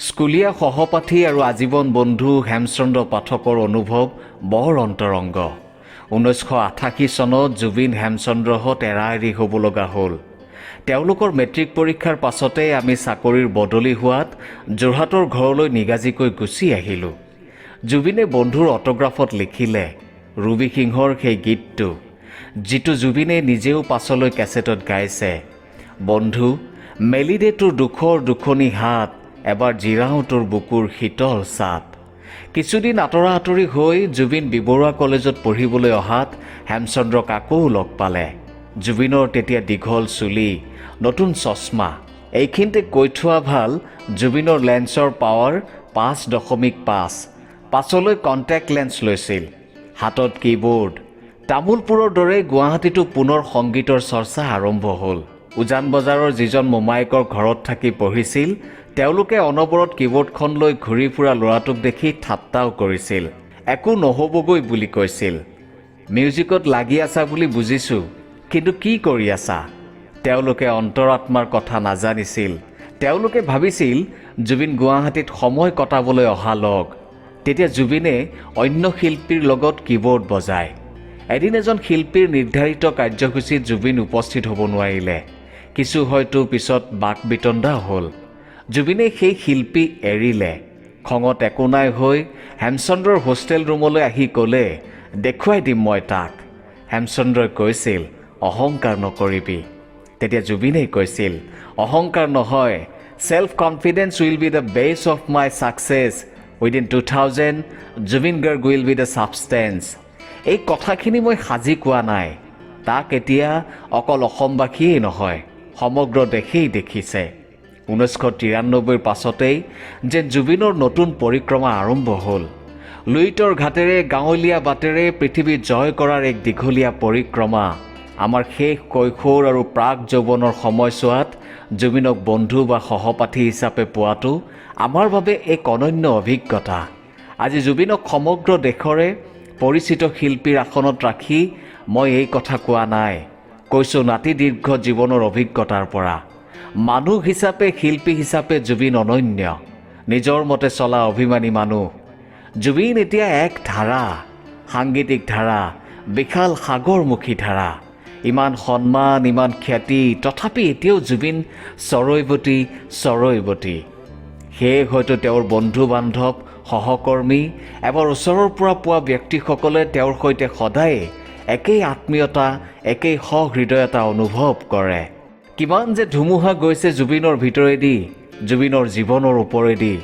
স্কুলীয়া সহপাঠী আৰু আজীৱন বন্ধু হেমচন্দ্ৰ পাঠকৰ অনুভৱ বৰ অন্তৰংগ। 1988 চনত জুবিন হেমচন্দ্ৰহঁত এৰা এৰি হ'ব লগা হ'ল। তেওঁলোকৰ মেট্ৰিক পৰীক্ষাৰ পাছতে আমি চাকৰিৰ বদলি হোৱাত যোৰহাটৰ ঘৰলৈ নিগাজিকৈ গুচি আহিলোঁ। জুবিনে বন্ধুৰ অট'গ্ৰাফত লিখিলে ৰুবি সিংহৰ সেই গীতটো, যিটো জুবিনে নিজেও পাছলৈ কেছেটত গাইছে। বন্ধু, মেলি দে তোৰ দুখৰ দুখনি হাত, এবাৰ জিৰাওঁ তোৰ বুকুৰ শীতল ছাট। কিছুদিন আঁতৰা আঁতৰি হৈ জুবিন বি বৰুৱা কলেজত পঢ়িবলৈ অহাত হেমচন্দ্ৰক আকৌ লগ পালে। জুবিনৰ তেতিয়া দীঘল চুলি, নতুন চশমা। এইখিনিতে কৈ থোৱা ভাল, জুবিনৰ লেন্সৰ পাৱাৰ 5.5। পাছলৈ কণ্টেক্ট লেন্স লৈছিল। হাতত কীবৰ্ড। তামোলপুৰৰ দৰে গুৱাহাটীতো পুনৰ সংগীতৰ চৰ্চা আৰম্ভ হ'ল। উজান বজাৰৰ যিজন মোমায়েকৰ ঘৰত থাকি পঢ়িছিল, তেওঁলোকে অনবৰত কীবৰ্ডখন লৈ ঘূৰি ফুৰা ল'ৰাটোক দেখি ঠাট্টাও কৰিছিল। একো নহ'বগৈ বুলি কৈছিল। মিউজিকত লাগি আছা বুলি বুজিছোঁ, কিন্তু কি কৰি আছা? তেওঁলোকে অন্তৰাত্মাৰ কথা নাজানিছিল। তেওঁলোকে ভাবিছিল জুবিন গুৱাহাটীত সময় কটাবলৈ অহা লগ। তেতিয়া জুবিনে অন্য শিল্পীৰ লগত কীবৰ্ড বজায়। এদিন এজন শিল্পীৰ নিৰ্ধাৰিত কাৰ্যসূচীত জুবিন উপস্থিত হ'ব নোৱাৰিলে। কিছু হয়তো পিছত বাক বিতণ্ডা হ'ল। জুবিনে সেই শিল্পী এৰিলে। খঙত একো নাই হৈ হেমচন্দ্ৰৰ হোষ্টেল ৰুমলৈ আহি ক'লে, দেখুৱাই দিম মই তাক। হেমচন্দ্ৰই কৈছিল, অহংকাৰ নকৰিবি। তেতিয়া জুবিনেই কৈছিল, অহংকাৰ নহয়, self confidence will be the base of my success. Within 2000 Zubeen Garg will be the substance. এই কথাখিনি মই সাজি কোৱা নাই। তাক এতিয়া অকল অসমবাসীয়েই নহয়, সমগ্ৰ দেশেই দেখিছে। 1993ৰ পাছতেই যেন জুবিনৰ নতুন পৰিক্ৰমা আৰম্ভ হ'ল। লুইতৰ ঘাটেৰে গাঁৱলীয়া বাটেৰে পৃথিৱী জয় কৰাৰ এক দীঘলীয়া পৰিক্ৰমা। আমাৰ শেষ কৈশোৰ আৰু প্ৰাক যৌৱনৰ সময়ছোৱাত জুবিনক বন্ধু বা সহপাঠী হিচাপে পোৱাটো আমাৰ বাবে এক অনন্য অভিজ্ঞতা। আজি জুবিনক সমগ্ৰ দেশৰে পৰিচিত শিল্পীৰ আসনত ৰাখি মই এই কথা কোৱা নাই। কৈছোঁ নাতি দীৰ্ঘ জীৱনৰ অভিজ্ঞতাৰ পৰা। মানুহ হিচাপে, শিল্পী হিচাপে জুবিন অনন্য। নিজৰ মতে চলা অভিমানী মানুহ। জুবিন এতিয়া এক ধাৰা, সাংগীতিক ধাৰা, বিশাল সাগৰমুখী ধাৰা। ইমান সন্মান, ইমান খ্যাতি, তথাপি এতিয়াও জুবিন চৰৈৱতী, চৰৈৱতী। সেয়ে হয়তো তেওঁৰ বন্ধু বান্ধৱ, সহকৰ্মী, এবাৰ ওচৰৰ পৰা পোৱা ব্যক্তিসকলে তেওঁৰ সৈতে সদায়ে একেই আত্মীয়তা, একেই সহৃদয়তা অনুভৱ কৰে। কিমান যে ধুমুহা গৈছে জুবিনৰ ভিতৰেদি, জুবিনৰ জীৱনৰ ওপৰেদি।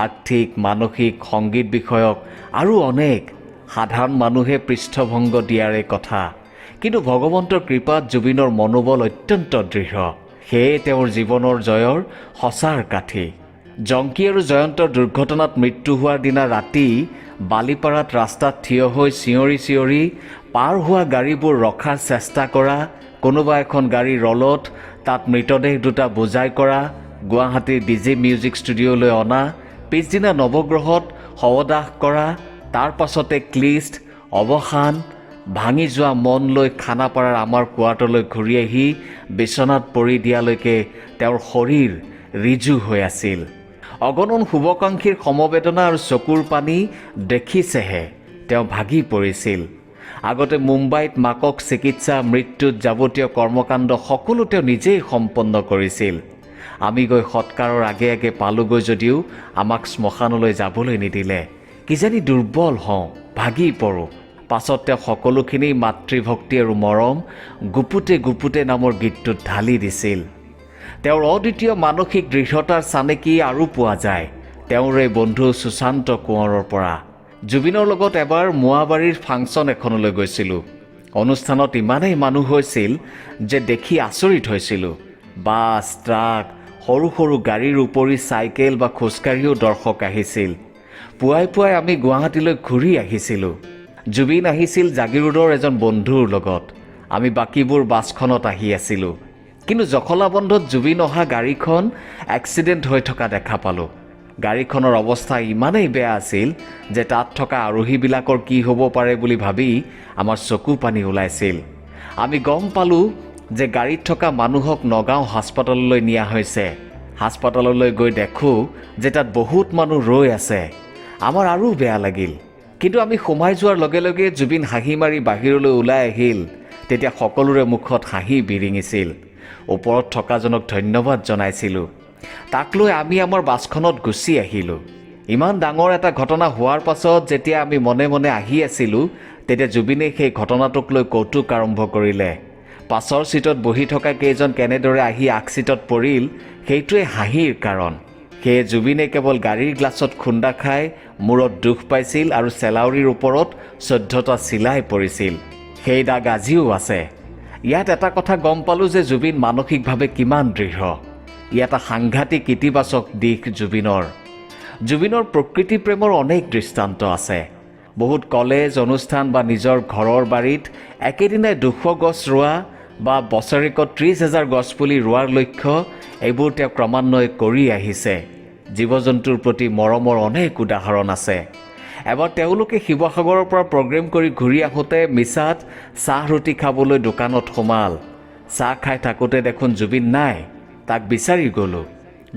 আৰ্থিক, মানসিক, সংগীত বিষয়ক আৰু অনেক। সাধাৰণ মানুহে পৃষ্ঠভংগ দিয়াৰে কথা। কিন্তু ভগৱন্তৰ কৃপাত জুবিনৰ মনোবল অত্যন্ত দৃঢ়। সেয়ে তেওঁৰ জীৱনৰ জয়ৰ সঁচাৰ কাঠি। জংকী আৰু জয়ন্তৰ দুৰ্ঘটনাত মৃত্যু হোৱাৰ দিনা ৰাতি বালিপাৰাত ৰাস্তাত থিয় হৈ চিঞৰি চিঞৰি পাৰ হোৱা গাড়ীবোৰ ৰখাৰ চেষ্টা কৰা, কোনোবা এখন গাড়ী ৰলত তাত মৃতদেহ দুটা বোজাই কৰা, গুৱাহাটীৰ ডিজি মিউজিক ষ্টুডিঅ'লৈ অনা, পিছদিনা নৱগ্ৰহত শৱদাহ কৰা, তাৰ পাছতে ক্লিষ্ট, অৱসান, ভাঙি যোৱা মন লৈ খানাপাৰাৰ আমাৰ কোৱাৰ্টলৈ ঘূৰি আহি বিচনাত পৰি দিয়ালৈকে তেওঁৰ শৰীৰ ৰিজু হৈ আছিল। অগণন শুভাকাংক্ষীৰ সমবেদনা আৰু চকুৰ পানী দেখিছেহে তেওঁ ভাগি পৰিছিল। আগতে মুম্বাইত মাকক চিকিৎসা, মৃত্যুত যাৱতীয় কৰ্মকাণ্ড সকলো তেওঁ নিজেই সম্পন্ন কৰিছিল। আমি গৈ সৎকাৰৰ আগে আগে পালোগৈ যদিও আমাক শ্মশানলৈ যাবলৈ নিদিলে। কিজানি দুৰ্বল হওঁ, ভাগি পৰোঁ। পাছত তেওঁ সকলোখিনি মাতৃভক্তি আৰু মৰম গুপুতে গুপুতে নামৰ গীতটোত ঢালি দিছিল। তেওঁৰ অদ্বিতীয় মানসিক দৃঢ়তাৰ চানেকি আৰু পোৱা যায় তেওঁৰে বন্ধু সুশান্ত কোঁৱৰৰ পৰা। জুবিনৰ লগত এবাৰ মোৱাবাৰীৰ ফাংচন এখনলৈ গৈছিলোঁ। অনুষ্ঠানত ইমানেই মানুহ হৈছিল যে দেখি আচৰিত হৈছিলোঁ। বাছ, ট্ৰাক, সৰু সৰু গাড়ীৰ উপৰি চাইকেল বা খোজকাঢ়িও দৰ্শক আহিছিল। পুৱাই পুৱাই আমি গুৱাহাটীলৈ ঘূৰি আহিছিলোঁ। জুবিন আহিছিল জাগিৰোডৰ এজন বন্ধুৰ লগত। আমি বাকীবোৰ বাছখনত আহি আছিলোঁ। কিন্তু জখলাবন্ধত জুবিন অহা গাড়ীখন এক্সিডেণ্ট হৈ থকা দেখা পালোঁ। গাড়ীখনৰ অৱস্থা ইমানেই বেয়া আছিল যে তাত থকা আৰোহীবিলাকৰ কি হ'ব পাৰে বুলি ভাবি আমাৰ চকু পানী ওলাইছিল। আমি গম পালোঁ যে গাড়ীত থকা মানুহক নগাঁও হাস্পাতাললৈ নিয়া হৈছে। হাস্পাতাললৈ গৈ দেখোঁ যে তাত বহুত মানুহ ৰৈ আছে। আমাৰ আৰু বেয়া লাগিল। কিন্তু আমি সোমাই যোৱাৰ লগে লগে জুবিন হাঁহি মাৰি বাহিৰলৈ ওলাই আহিল। তেতিয়া সকলোৰে মুখত হাঁহি বিৰিঙিছিল। ওপৰত থকাজনক ধন্যবাদ জনাইছিলোঁ। তাক লৈ আমি আমাৰ বাছখনত গুচি আহিলোঁ। ইমান ডাঙৰ এটা ঘটনা হোৱাৰ পাছত যেতিয়া আমি মনে মনে আহি আছিলোঁ, তেতিয়া জুবিনে সেই ঘটনাটোক লৈ কৌতুক আৰম্ভ কৰিলে। পাছৰ ছিটত বহি থকা কেইজন কেনেদৰে আহি আগ ছিটত পৰিল, সেইটোৱে হাঁহিৰ কাৰণ। সেয়ে জুবিনে কেৱল গাড়ীৰ গ্লাছত খুন্দা খাই মূৰত দুখ পাইছিল আৰু চেলাউৰিৰ ওপৰত 14টা চিলাই পৰিছিল। সেই দাগ আজিও আছে। ইয়াত এটা কথা গম পালোঁ যে জুবিন মানসিকভাৱে কিমান দৃঢ়। ই এটা সাংঘাতিক ইতিবাচক দিশ জুবিনৰ প্ৰকৃতি প্ৰেমৰ অনেক দৃষ্টান্ত আছে। বহুত কলেজ অনুষ্ঠান বা নিজৰ ঘৰৰ বাৰীত একেদিনাই 200 গছ ৰোৱা বা বছৰেকত 30,000 গছপুলি ৰোৱাৰ লক্ষ্য, এইবোৰ তেওঁ ক্ৰমান্বয়ে কৰি আহিছে। জীৱ জন্তুৰ প্ৰতি মৰমৰ অনেক উদাহৰণ আছে। এবাৰ তেওঁলোকে শিৱসাগৰৰ পৰা প্ৰগ্ৰেম কৰি ঘূৰি আহোঁতে মিছাত চাহ ৰুটি খাবলৈ দোকানত সোমাল। চাহ খাই থাকোঁতে দেখোন জুবিন নাই। তাক বিচাৰি গ'লোঁ।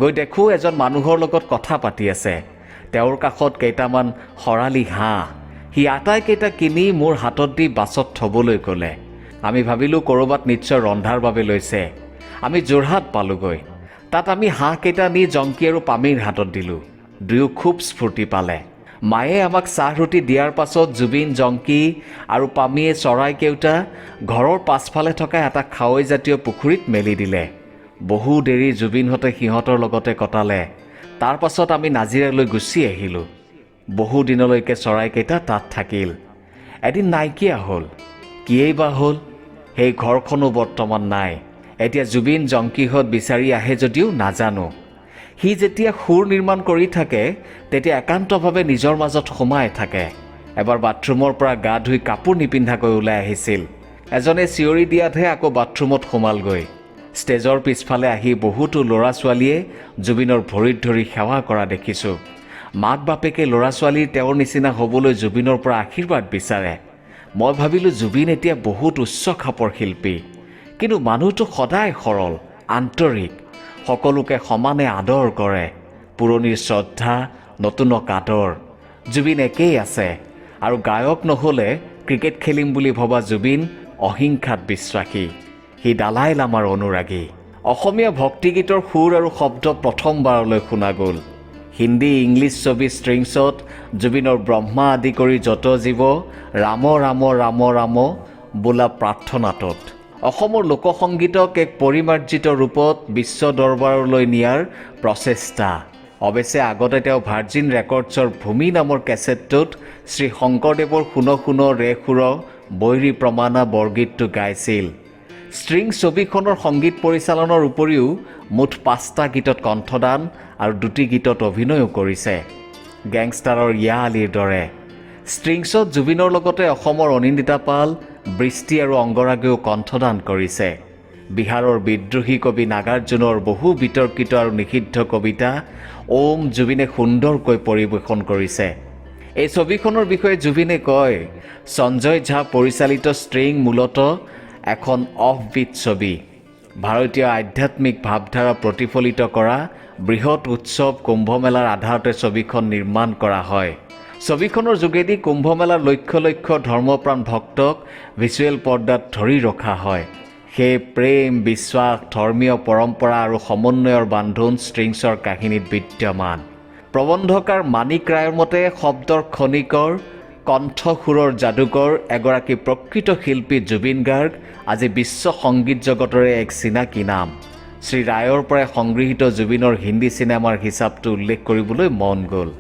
গৈ দেখোঁ এজন মানুহৰ লগত কথা পাতি আছে। তেওঁৰ কাষত কেইটামান শৰালী হাঁহ। সি আটাইকেইটা কিনি মোৰ হাতত দি বাছত থ'বলৈ ক'লে। আমি ভাবিলোঁ ক'ৰবাত নিশ্চয় ৰন্ধাৰ বাবে লৈছে। আমি যোৰহাট পালোঁগৈ। তাত আমি হাঁহকেইটা নি জংকী আৰু পামীৰ হাতত দিলোঁ। দুয়ো খুব স্ফূৰ্তি পালে। মায়ে আমাক চাহ ৰুটি দিয়াৰ পাছত জুবিন, জংকী আৰু পামীয়ে চৰাইকেইটা ঘৰৰ পাছফালে থকা এটা খাৱৈজাতীয় পুখুৰীত মেলি দিলে। বহু দেৰি জুবিনহঁতে সিহঁতৰ লগতে কটালে। তাৰ পাছত আমি নাজিৰালৈ গুচি আহিলোঁ। বহু দিনলৈকে চৰাইকেইটা তাত থাকিল। এদিন নাইকিয়া হ'ল। কিয়েই বা হ'ল? সেই ঘৰখনো বৰ্তমান নাই। এতিয়া জুবিন, জংকীহঁত বিচাৰি আহে যদিও নাজানো। সি যেতিয়া সুৰ নিৰ্মাণ কৰি থাকে, তেতিয়া একান্তভাৱে নিজৰ মাজত সোমাই থাকে। এবাৰ বাথৰুমৰ পৰা গা ধুই কাপোৰ নিপিন্ধাকৈ ওলাই আহিছিল। এজনে চিঞৰি দিয়াতহে আকৌ বাথৰুমত সোমালগৈ। ষ্টেজৰ পিছফালে আহি বহুতো ল'ৰা ছোৱালীয়ে জুবিনৰ ভৰিত ধৰি সেৱা কৰা দেখিছোঁ। মাক বাপেকে ল'ৰা ছোৱালীৰ তেওঁৰ নিচিনা হ'বলৈ জুবিনৰ পৰা আশীৰ্বাদ বিচাৰে। মই ভাবিলোঁ জুবিন এতিয়া বহুত উচ্চ খাপৰ শিল্পী। কিন্তু মানুহটো সদায় সৰল, আন্তৰিক। সকলোকে সমানে আদৰ কৰে। পুৰণিৰ শ্ৰদ্ধা, নতুনক আদৰ। জুবিন একেই আছে। আৰু গায়ক নহ'লে ক্ৰিকেট খেলিম বুলি ভবা জুবিন অহিংসাত বিশ্বাসী। সি দালাই লামাৰ অনুৰাগী। অসমীয়া ভক্তিগীতৰ সুৰ আৰু শব্দ প্ৰথমবাৰলৈ শুনা গ'ল। হিন্দী, ইংলিছ ছবি ষ্ট্ৰিংছত জুবিনৰ ব্ৰহ্মা আদি কৰি যত জীৱ, ৰাম ৰাম ৰাম ৰাম বোলা প্ৰাৰ্থনাটোত অসমৰ লোকসংগীতক এক পৰিমাৰ্জিত ৰূপত বিশ্ব দৰবাৰলৈ নিয়াৰ প্ৰচেষ্টা। অৱশ্যে আগতে তেওঁ ভাৰ্জিন ৰেকৰ্ডছৰ ভূমি নামৰ কেছেটটোত শ্ৰী শংকৰদেৱৰ শুন শুন ৰে সুৰ বৈৰী প্ৰমাণা বৰগীতটো গাইছিল। ষ্ট্ৰিং ছবিখনৰ সংগীত পৰিচালনাৰ উপৰিও মুঠ 5টা গীতত কণ্ঠদান আৰু 2টি গীতত অভিনয়ো কৰিছে। গেংষ্টাৰৰ য়া আলিৰ দৰে। ষ্ট্ৰিংছত জুবিনৰ লগতে অসমৰ অনিন্দিতা পাল, বৃষ্টি আৰু অংগৰাগেও কণ্ঠদান কৰিছে। বিহাৰৰ বিদ্ৰোহী কবি নাগাৰ্জুনৰ বহু বিতৰ্কিত আৰু নিষিদ্ধ কবিতা ওম জুবিনে সুন্দৰকৈ পৰিৱেশন কৰিছে। এই ছবিখনৰ বিষয়ে জুবিনে কয়, সঞ্জয় ঝা পৰিচালিত ষ্ট্ৰিং মূলতঃ এখন অফবিট ছবি। ভাৰতীয় আধ্যাত্মিক ভাৱধাৰা প্ৰতিফলিত কৰা বৃহৎ উৎসৱ কুম্ভমেলাৰ আধাৰতে ছবিখন নিৰ্মাণ কৰা হয়। ছবিখনৰ যোগেদি কুম্ভমেলাৰ লক্ষ লক্ষ ধৰ্মপ্ৰাণ ভক্তক ভিজুৱেল পৰ্দাত ধৰি ৰখা হয়। সেই প্ৰেম, বিশ্বাস, ধৰ্মীয় পৰম্পৰা আৰু সমন্বয়ৰ বান্ধোন ষ্ট্ৰিংছৰ কাহিনীত বিদ্যমান। প্ৰবন্ধকাৰ মাণিক ৰায়ৰ মতে শব্দৰ খনিকৰ, কণ্ঠসুৰৰ যাদুকৰ এগৰাকী প্ৰকৃত শিল্পী জুবিন গাৰ্গ আজি বিশ্ব সংগীত জগতৰে এক চিনাকী নাম। শ্ৰী ৰায়ৰ পৰাই সংগৃহীত জুবিনৰ হিন্দী চিনেমাৰ হিচাপটো উল্লেখ কৰিবলৈ মন গ'ল।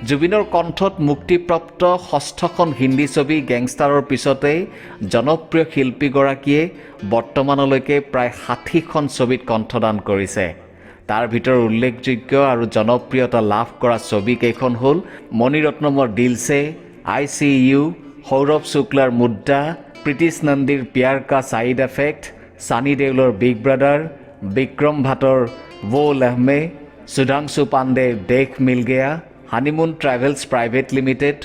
জুবিনৰ কণ্ঠত মুক্তিপ্ৰাপ্ত 6খন হিন্দী ছবি গেংষ্টাৰৰ পিছতেই জনপ্ৰিয় শিল্পীগৰাকীয়ে বৰ্তমানলৈকে প্ৰায় 60খন ছবিত কণ্ঠদান কৰিছে। তাৰ ভিতৰত উল্লেখযোগ্য আৰু জনপ্ৰিয়তা লাভ কৰা ছবিকেইখন হ'ল মণিৰত্নমৰ দিল সে, ICU, সৌৰভ শুক্লাৰ মুদ্ৰা, প্ৰীতিশ নন্দীৰ প্যাৰ কা ছাইড এফেক্ট, ছানী দেওলৰ বিগ ব্ৰাদাৰ, বিক্ৰম ভাটৰ वो লহমে, সুধাংশু পাণ্ডেৰ Desh Mil Gaya, honeymoon travels private limited,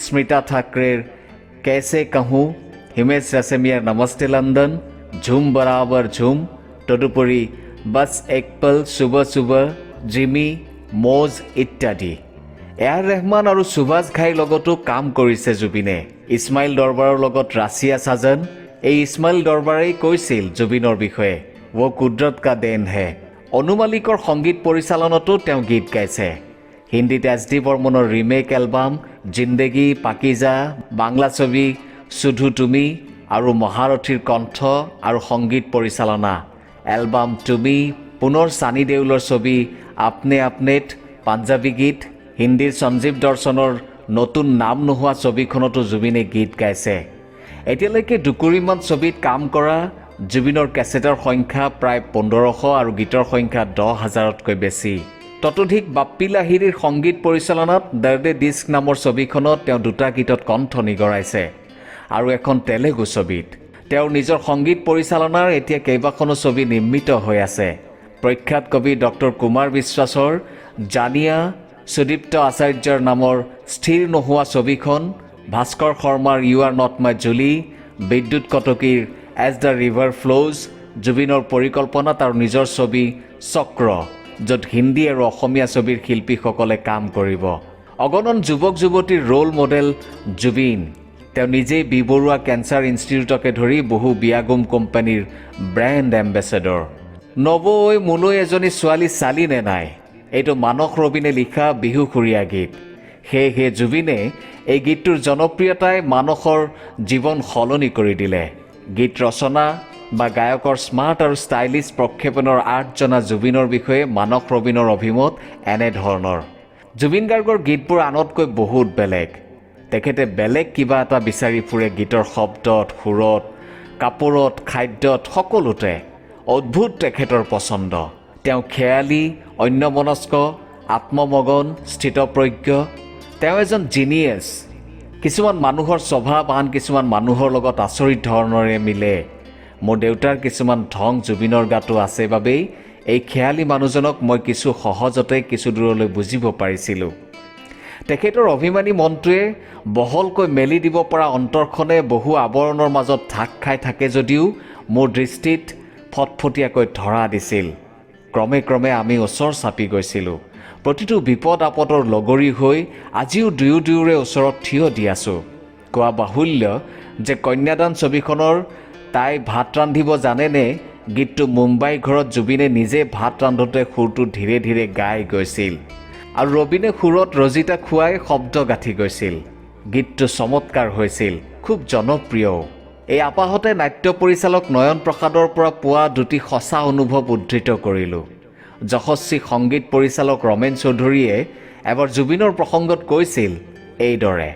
Smita ঠাকৰেৰ কেছে কাহোঁ, হিমেশ ৰেশমিয়াৰ নমস্তে লণ্ডন, ঝুম বৰাবৰ ঝুম, তদুপৰি বাছ এক পল সুবহ সুবহ, জিমি, মৌজ ইত্যাদি। এ.আৰ. ৰেহমান আৰু সুভাষ ঘাইৰ লগতো কাম কৰিছে জুবিনে। ইছমাইল দৰবাৰৰ লগত ৰাছিয়া সাজন। এই ইছমাইল দৰবাৰেই কৈছিল জুবিনৰ বিষয়ে, ও কুদৰত কা দেন হে। অনু মালিকৰ সংগীত পৰিচালনাতো তেওঁ গীত গাইছে। হিন্দীত এছ.ডি. বৰ্মনৰ ৰিমেক এলবাম জিন্দেগী, পাকিজা, বাংলা ছবি শুধু তুমি আৰু মহাৰথীৰ কণ্ঠ আৰু সংগীত পৰিচালনা এলবাম তুমি, পুনৰ ছানী দেউলৰ ছবি আপনে আপনেত, পাঞ্জাবী গীত, হিন্দীৰ সঞ্জীৱ দৰ্শনৰ নতুন নাম নোহোৱা ছবিখনতো জুবিনে গীত গাইছে। এতিয়ালৈকে দুকুৰিমান ছবিত কাম কৰা জুবিনৰ কেছেটৰ সংখ্যা প্ৰায় 1500 আৰু গীতৰ সংখ্যা 10,000তকৈ বেছি। ততোধিক বাপ্পী লাহিৰীৰ সংগীত পৰিচালনাত দৰ্দে ডিস্ক নামৰ ছবিখনত তেওঁ 2টা গীতত কণ্ঠ নিগৰাইছে আৰু এখন তেলেগু ছবিত। তেওঁৰ নিজৰ সংগীত পৰিচালনাৰ এতিয়া কেইবাখনো ছবি নিৰ্মিত হৈ আছে। প্ৰখ্যাত কবি ডক্টৰ কুমাৰ বিশ্বাসৰ জানিয়া, সুদীপ্ত আচাৰ্যৰ নামৰ স্থিৰ নোহোৱা ছবিখন, ভাস্কৰ শৰ্মাৰ ইউ আৰ নট মাই জুলি, বিদ্যুৎ কটকীৰ এজ দ্য ৰিভাৰ ফ্ল'জ, জুবিনৰ পৰিকল্পনাত আৰু নিজৰ ছবি চক্ৰ, য'ত হিন্দী আৰু অসমীয়া ছবিৰ শিল্পীসকলে কাম কৰিব। অগণন যুৱক যুৱতীৰ ৰোল মডেল জুবিন। তেওঁ নিজেই বি বৰুৱা কেঞ্চাৰ ইনষ্টিটিউটকে ধৰি বহু বিয়াগুম কোম্পানীৰ ব্ৰেণ্ড এম্বেচেডৰ। নবৈ মোলৈ এজনী ছোৱালী চালি নে নাই, এইটো মানস ৰবিনে লিখা বিহুসুৰীয়া গীত। সেয়েহে জুবিনে এই গীতটোৰ জনপ্ৰিয়তাই মানসৰ জীৱন সলনি কৰি দিলে। গীত ৰচনা বা গায়কৰ স্মাৰ্ট আৰু ষ্টাইলিছ প্ৰক্ষেপণৰ আৰ্ট জনা জুবিনৰ বিষয়ে মানস ৰবিনৰ অভিমত এনেধৰণৰ। জুবিন গাৰ্গৰ গীতবোৰ আনতকৈ বহুত বেলেগ। তেখেতে বেলেগ কিবা এটা বিচাৰি ফুৰে গীতৰ শব্দত, সুৰত, কাপোৰত, খাদ্যত, সকলোতে। অদ্ভুত তেখেতৰ পচন্দ। তেওঁ খেয়ালী, অন্যমনস্ক, আত্মমগন, স্থিতপ্ৰজ্ঞ। তেওঁ এজন জিনিয়াছ। কিছুমান মানুহৰ স্বভাৱ আন কিছুমান মানুহৰ লগত আচৰিত ধৰণৰে মিলে। মোৰ দেউতাৰ কিছুমান ঢং জুবিনৰ গাতো আছে বাবেই এই খেয়ালী মানুহজনক মই কিছু সহজতে কিছু দূৰলৈ বুজিব পাৰিছিলোঁ। তেখেতৰ অভিমানী মনটোৱে বহলকৈ মেলি দিব পৰা অন্তৰখনে বহু আৱৰণৰ মাজত ঢাক খাই থাকে যদিও মোৰ দৃষ্টিত ফটফটীয়াকৈ ধৰা দিছিল। ক্ৰমে ক্ৰমে আমি ওচৰ চাপি গৈছিলোঁ। প্ৰতিটো বিপদ আপদৰ লগৰী হৈ আজিও দুয়োৰে ওচৰত থিয় দি আছোঁ। কোৱা বাহুল্য যে কন্যাদান ছবিখনৰ তাই ভাত ৰান্ধিব জানেনে গীতটো মুম্বাই ঘৰত জুবিনে নিজে ভাত ৰান্ধোতে সুৰটো ধীৰে ধীৰে গাই গৈছিল আৰু ৰবীনে সুৰত ৰজিতা খুৱাই শব্দ গাঁঠি গৈছিল। গীতটো চমৎকাৰ হৈছিল, খুব জনপ্ৰিয়ও। এই আপাহতে নাট্য পৰিচালক নয়ন প্ৰসাদৰ পৰা পোৱা 2টি সঁচা অনুভৱ উদ্ধৃত কৰিলোঁ। যশস্বী সংগীত পৰিচালক ৰমেন চৌধুৰীয়ে এবাৰ জুবিনৰ প্ৰসংগত কৈছিল এইদৰে,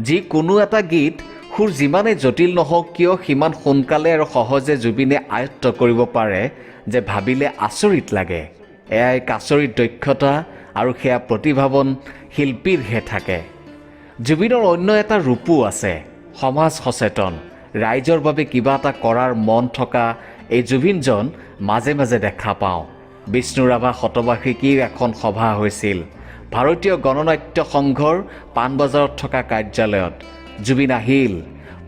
যিকোনো এটা গীত সুৰ যিমানে জটিল নহওক কিয় সিমান সোনকালে আৰু সহজে জুবিনে আয়ত্ত কৰিব পাৰে যে ভাবিলে আচৰিত লাগে। এয়া এক আচৰিত দক্ষতা আৰু সেয়া প্ৰতিভাৱান শিল্পীৰহে থাকে। জুবিনৰ অন্য এটা ৰূপো আছে, সমাজ সচেতন, ৰাইজৰ বাবে কিবা এটা কৰাৰ মন থকা এই জুবিনজন মাজে মাজে দেখা পাওঁ। বিষ্ণু ৰাভা শতবাৰ্ষিকীৰ এখন সভা হৈছিল ভাৰতীয় গণনাট্য সংঘৰ পাণবজাৰত থকা কাৰ্যালয়ত। জুবিন আহিল।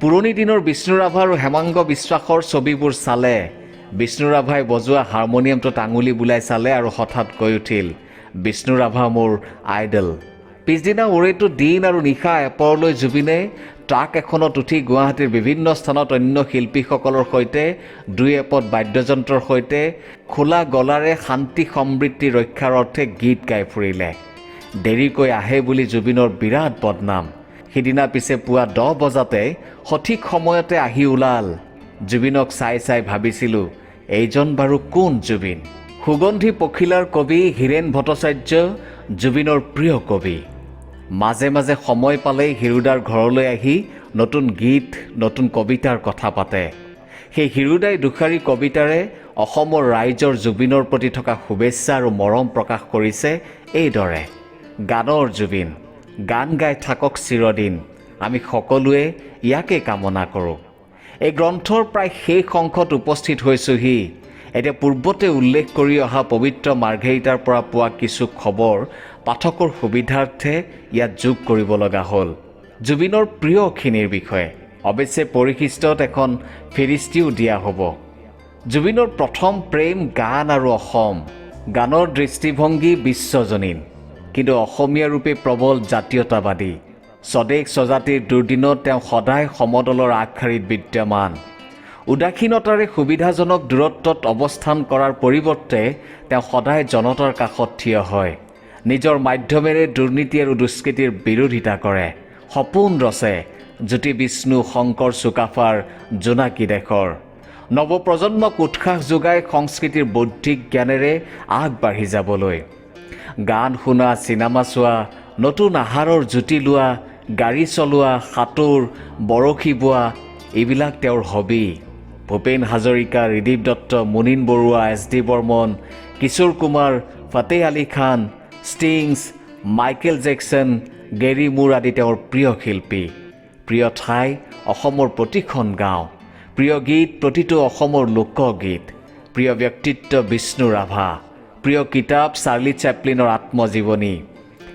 পুৰণি দিনৰ বিষ্ণু ৰাভা আৰু হেমাংগ বিশ্বাসৰ ছবিবোৰ চালে। বিষ্ণু ৰাভাই বজোৱা হাৰমনিয়ামটোত আঙুলি বুলাই চালে আৰু হঠাৎ কৈ উঠিল, বিষ্ণু ৰাভা মোৰ আইডল। পিছদিনা ওৰেটো দিন আৰু নিশা এপৰলৈ জুবিনে ট্ৰাক এখনত উঠি গুৱাহাটীৰ বিভিন্ন স্থানত অন্য শিল্পীসকলৰ সৈতে 2 এপদ বাদ্যযন্ত্ৰৰ সৈতে খোলা গলাৰে শান্তি সমৃদ্ধি ৰক্ষাৰ অৰ্থে গীত গাই ফুৰিলে। দেৰিকৈ আহে বুলি জুবিনৰ বিৰাট বদনাম। সিদিনা পিছে পুৱা 10 বজাতে সঠিক সময়তে আহি ওলাল। জুবিনক চাই চাই ভাবিছিলোঁ এইজন বাৰু কোন জুবিন। সুগন্ধি পখিলাৰ কবি হীৰেণ ভট্টাচাৰ্য জুবিনৰ প্ৰিয় কবি। মাজে মাজে সময় পালেই হিৰুদাৰ ঘৰলৈ আহি নতুন গীত, নতুন কবিতাৰ কথা পাতে। সেই হিৰুদাই দুষাৰী কবিতাৰে অসমৰ ৰাইজৰ জুবিনৰ প্ৰতি থকা শুভেচ্ছা আৰু মৰম প্ৰকাশ কৰিছে এইদৰে, গানৰ জুবিন, গান গাই থাকক চিৰদিন, আমি সকলোৱে ইয়াকে কামনা কৰোঁ। এই গ্ৰন্থৰ প্ৰায় শেষ অংশত উপস্থিত হৈছোহি। এতিয়া পূৰ্বতে উল্লেখ কৰি অহা পবিত্ৰ মাৰ্ঘেৰিটাৰ পৰা পোৱা কিছু খবৰ পাঠকৰ সুবিধাৰ্থে ইয়াত যোগ কৰিব লগা হ'ল। জুবিনৰ প্ৰিয়খিনিৰ বিষয়ে অৱশ্যে পৰিশিষ্টত এখন ফিৰিষ্টিও দিয়া হ'ব। জুবিনৰ প্ৰথম প্ৰেম গান আৰু অসম। গানৰ দৃষ্টিভংগী বিশ্বজনীন, কিন্তু অসমীয়া ৰূপে প্ৰবল জাতীয়তাবাদী। স্বদেশ স্বজাতিৰ দুৰ্দিনত তেওঁ সদায় সমদলৰ আগশাৰীত বিদ্যমান। উদাসীনতাৰে সুবিধাজনক দূৰত্বত অৱস্থান কৰাৰ পৰিৱৰ্তে তেওঁ সদায় জনতাৰ কাষত থিয় হয়। নিজৰ মাধ্যমেৰে দুৰ্নীতি আৰু দুষ্কৃতিৰ বিৰোধিতা কৰে। সপোন ৰচে জ্যোতি বিষ্ণু শংকৰ চুকাফাৰ জোনাকী দেশৰ। নৱপ্ৰজন্মক উৎসাহ যোগায় সংস্কৃতিৰ বৌদ্ধিক জ্ঞানেৰে আগবাঢ়ি যাবলৈ। গান শুনা, চিনেমা চোৱা, নতুন আহাৰৰ জুতি লোৱা, গাড়ী চলোৱা, সাঁতোৰ, বৰশী বোৱা এইবিলাক তেওঁৰ hobby. Bhupen Hazarika, Ridip Dutta, Munin Barua, SD. Barman, Kishore Kumar, Fateh Ali Khan, ষ্টিংছ, Michael Jackson, Gary মুৰ আদি তেওঁৰ প্ৰিয় শিল্পী। প্ৰিয় ঠাই অসমৰ প্ৰতিখন গাঁও, প্ৰিয় গীত প্ৰতিটো অসমৰ লোকগীত, প্ৰিয় ব্যক্তিত্ব বিষ্ণু ৰাভা, প্ৰিয় কিতাপ চাৰ্লি চেপলিনৰ আত্মজীৱনী।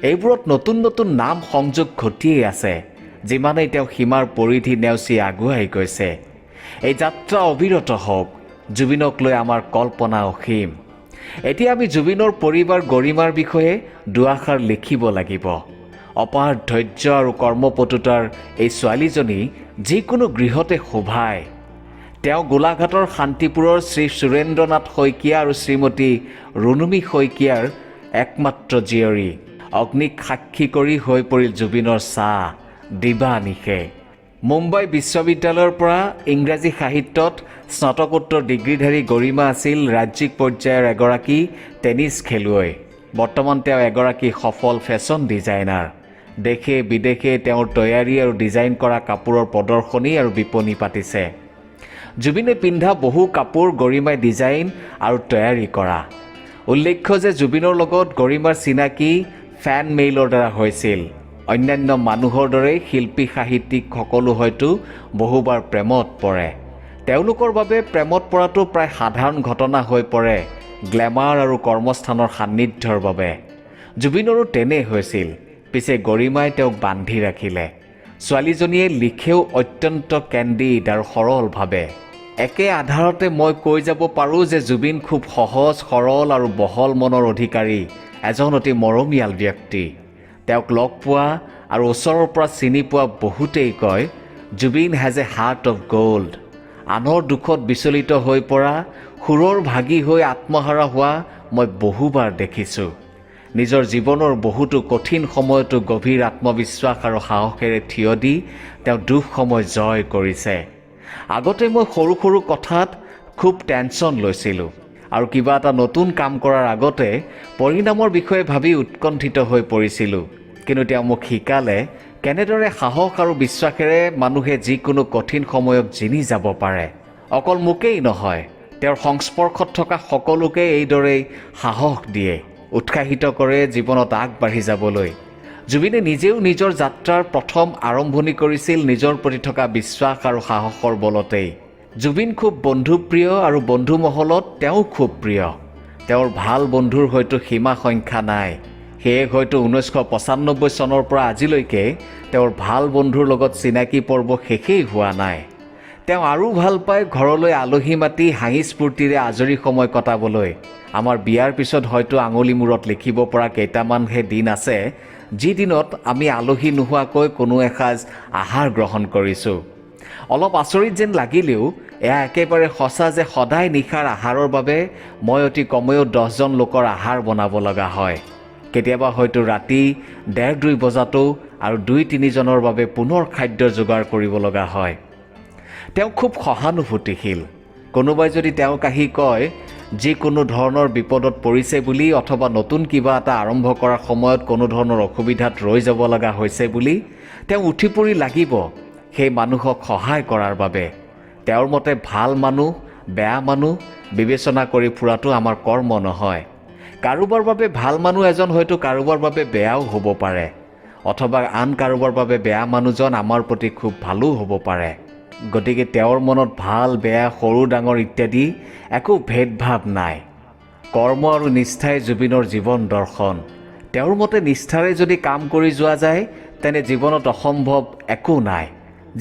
এইবোৰত নতুন নতুন নাম সংযোগ ঘটিয়েই আছে, যিমানেই তেওঁ সীমাৰ পৰিধি নেওচি আগুৱাই গৈছে। এই যাত্ৰা অবিৰত হওক, জুবিনক লৈ আমাৰ কল্পনা অসীম। এতিয়া আমি জুবিনৰ পৰিবাৰ গৰিমাৰ বিষয়ে দুআষাৰ লিখিব লাগিব। অপাৰ ধৈৰ্য আৰু কৰ্মপটুতাৰ এই ছোৱালীজনী যিকোনো গৃহতে শোভায়। তেওঁ গোলাঘাটৰ শান্তিপুৰৰ শ্ৰী সুৰেন্দ্ৰনাথ শইকীয়া আৰু শ্ৰীমতী ৰুণুমী শইকীয়াৰ একমাত্ৰ জীয়ৰী। অগ্নিক সাক্ষী কৰি হৈ পৰিল জুবিনৰ ছাঁ দিবা নিশে। মুম্বাই বিশ্ববিদ্যালয়ৰ পৰা ইংৰাজী সাহিত্যত স্নাতকোত্তৰ ডিগ্ৰীধাৰী গৰিমা আছিল ৰাজ্যিক পৰ্যায়ৰ এগৰাকী টেনিছ খেলুৱৈ। বৰ্তমান তেওঁ এগৰাকী সফল ফেশ্বন ডিজাইনাৰ। দেশে বিদেশে তেওঁৰ তৈয়াৰী আৰু ডিজাইন কৰা কাপোৰৰ প্ৰদৰ্শনী আৰু বিপণী পাতিছে। জুবিনে পিন্ধা বহু কাপোৰ গৰিমাই ডিজাইন আৰু তৈয়াৰী কৰা। উল্লেখ্য যে জুবিনৰ লগত গৰিমাৰ চিনাকি ফেন মেইলৰ দ্বাৰা হৈছিল। অন্যান্য মানুহৰ দৰেই শিল্পী সাহিত্যিক সকলো হয়তো বহুবাৰ প্ৰেমত পৰে। তেওঁলোকৰ বাবে প্ৰেমত পৰাটো প্ৰায় সাধাৰণ ঘটনা হৈ পৰে গ্লেমাৰ আৰু কৰ্মস্থানৰ সান্নিধ্যৰ বাবে। জুবিনৰো তেনে হৈছিল, পিছে গৰিমাই তেওঁক বান্ধি ৰাখিলে। ছোৱালীজনীয়ে লিখেও অত্যন্ত কেণ্ডিড আৰু সৰলভাৱে। একে আধাৰতে মই কৈ যাব পাৰোঁ যে জুবিন খুব সহজ সৰল আৰু বহল মনৰ অধিকাৰী, এজন অতি মৰমীয়াল ব্যক্তি। তেওঁক লগ পোৱা আৰু ওচৰৰ পৰা চিনি পোৱা বহুতেই কয় Zubeen has a heart of gold. আনৰ দুখত বিচলিত হৈ পৰা, সুৰৰ ভাগী হৈ আত্মহাৰা হোৱা মই বহুবাৰ দেখিছোঁ। নিজৰ জীৱনৰ বহুতো কঠিন সময়তো গভীৰ আত্মবিশ্বাস আৰু সাহসেৰে থিয় দি তেওঁ দুখ সময় জয় কৰিছে। আগতে মই সৰু সৰু কথাত খুব টেনশ্যন লৈছিলোঁ আৰু কিবা এটা নতুন কাম কৰাৰ আগতে পৰিণামৰ বিষয়ে ভাবি উৎকণ্ঠিত হৈ পৰিছিলোঁ। কিন্তু তেওঁ মোক শিকালে কেনেদৰে সাহস আৰু বিশ্বাসেৰে মানুহে যিকোনো কঠিন সময়ক জিনি যাব পাৰে। অকল মোকেই নহয়, তেওঁৰ সংস্পৰ্শত থকা সকলোকে এইদৰেই সাহস দিয়ে, উৎসাহিত কৰে জীৱনত আগবাঢ়ি যাবলৈ। জুবিনে নিজেও নিজৰ যাত্ৰাৰ প্ৰথম আৰম্ভণি কৰিছিল নিজৰ প্ৰতি থকা বিশ্বাস আৰু সাহসৰ বলতেই। জুবিন খুব বন্ধুপ্ৰিয় আৰু বন্ধু মহলত তেওঁ খুব প্ৰিয়। তেওঁৰ ভাল বন্ধুৰ হয়তো সীমা সংখ্যা নাই। সেয়ে হয়তো 1995 চনৰ পৰা আজিলৈকে তেওঁৰ ভাল বন্ধুৰ লগত চিনাকি পৰ্ব শেষেই হোৱা নাই। তেওঁ আৰু ভাল পায় ঘৰলৈ আলহী মাতি হাঁহি স্ফূৰ্তিৰে আজৰি সময় কটাবলৈ। আমাৰ বিয়াৰ পিছত হয়তো আঙুলি মূৰত লিখিব পৰা কেইটামানহে দিন আছে যি দিনত আমি আলহী নোহোৱাকৈ কোনো এসাঁজ আহাৰ গ্ৰহণ কৰিছোঁ। অলপ আচৰিত যেন লাগিলেও এয়া একেবাৰে সঁচা যে সদায় নিশাৰ আহাৰৰ বাবে মই অতি কমেও 10জন লোকৰ আহাৰ বনাব লগা হয়। কেতিয়াবা হয়তো ৰাতি 1:30-2 বজাতো আৰু 2-3 জনৰ বাবে পুনৰ খাদ্য যোগাৰ কৰিব লগা হয়। তেওঁ খুব সহানুভূতিশীল। কোনোবাই যদি তেওঁক আহি কয় যিকোনো ধৰণৰ বিপদত পৰিছে বুলি অথবা নতুন কিবা এটা আৰম্ভ কৰাৰ সময়ত কোনো ধৰণৰ অসুবিধাত ৰৈ যাব লগা হৈছে বুলি, তেওঁ উঠি পৰি লাগিব সেই মানুহক সহায় কৰাৰ বাবে। তেওঁৰ মতে ভাল মানুহ বেয়া মানুহ বিবেচনা কৰি ফুৰাটো আমাৰ কৰ্ম নহয়। কাৰোবাৰ বাবে ভাল মানুহ এজন হয়তো কাৰোবাৰ বাবে বেয়াও হ'ব পাৰে, অথবা আন কাৰোবাৰ বাবে বেয়া মানুহজন আমাৰ প্ৰতি খুব ভালো হ'ব পাৰে। গতিকে তেওঁৰ মনত ভাল বেয়া সৰু ডাঙৰ ইত্যাদি একো ভেদভাৱ নাই। কৰ্ম আৰু নিষ্ঠাই জুবিনৰ জীৱন দৰ্শন। তেওঁৰ মতে নিষ্ঠাৰে যদি কাম কৰি যোৱা যায় তেনে জীৱনত অসম্ভৱ একো নাই।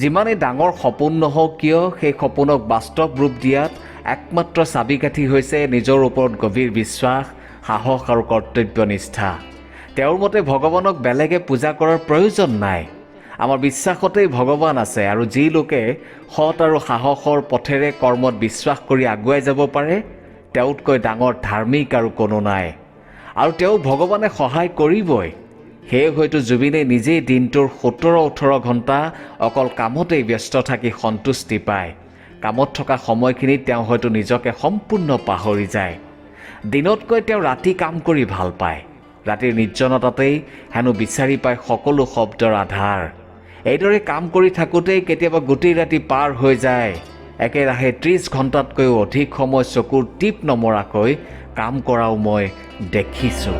যিমানেই ডাঙৰ সপোন নহওক কিয় সেই সপোনক বাস্তৱ ৰূপ দিয়াত একমাত্ৰ চাবিকাঠি হৈছে নিজৰ ওপৰত গভীৰ বিশ্বাস, সাহস আৰু কৰ্তব্যনিষ্ঠা। তেওঁৰ মতে ভগৱানক বেলেগে পূজা কৰাৰ প্ৰয়োজন নাই। আমাৰ বিশ্বাসতেই ভগৱান আছে, আৰু যি লোকে সৎ আৰু সাহসৰ পথেৰে কৰ্মত বিশ্বাস কৰি আগুৱাই যাব পাৰে, তেওঁতকৈ ডাঙৰ ধাৰ্মিক আৰু কোনো নাই। আৰু তেওঁ ভগৱানে সহায় কৰিবই। সেয়ে হয়তো জুবিনে নিজেই দিনটোৰ 17-18 ঘণ্টা অকল কামতেই ব্যস্ত থাকি সন্তুষ্টি পায়। কামত থকা সময়খিনিত তেওঁ হয়তো নিজকে সম্পূৰ্ণ পাহৰি যায়। দিনতকৈ তেওঁ ৰাতি কাম কৰি ভাল পায়। ৰাতিৰ নিৰ্জনতাতেই হেনো বিচাৰি পায় সকলো শব্দৰ আধাৰ। এইদৰে কাম কৰি থাকোঁতেই কেতিয়াবা গোটেই ৰাতি পাৰ হৈ যায়। একেৰাহে 30 ঘণ্টাতকৈও অধিক সময় চকুৰ টিপ নমৰাকৈ কাম কৰাও মই দেখিছোঁ।